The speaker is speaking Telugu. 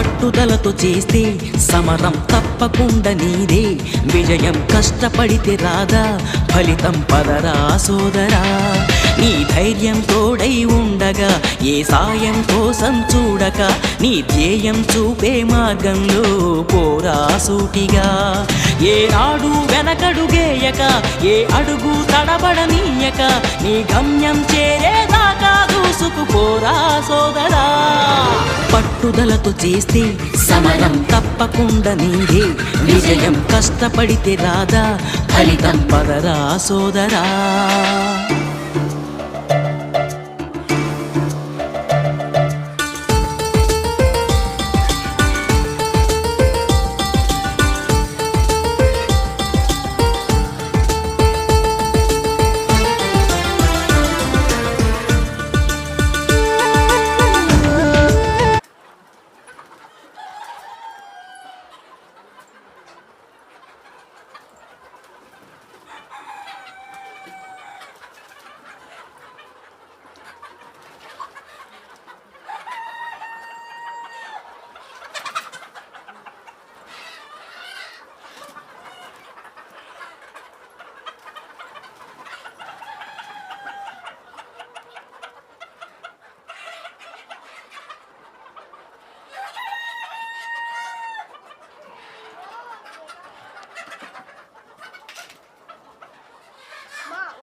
పట్టుదలతో చేస్తే సమరం తప్పకుండా నీదే, విజయం కష్టపడితే రాదా ఫలితం పదరా సోదరా. నీ ధైర్యం తోడై ఉండగా ఏ సాయం కోసం చూడక, నీ ధ్యేయం చూపే మార్గంలో పోరా సూటిగా. ఏనాడు వెనకడుగేయక ఏ అడుగు తడబడనీయక, నీ గమ్యం చేరేదాకా దూసుకుపోరా సోదరా. పట్టుదలతో చేస్తే సమరం తప్పకుండా నీదే, విజయం కష్టపడితే రాదా ఫలితం పదరా సోదరా.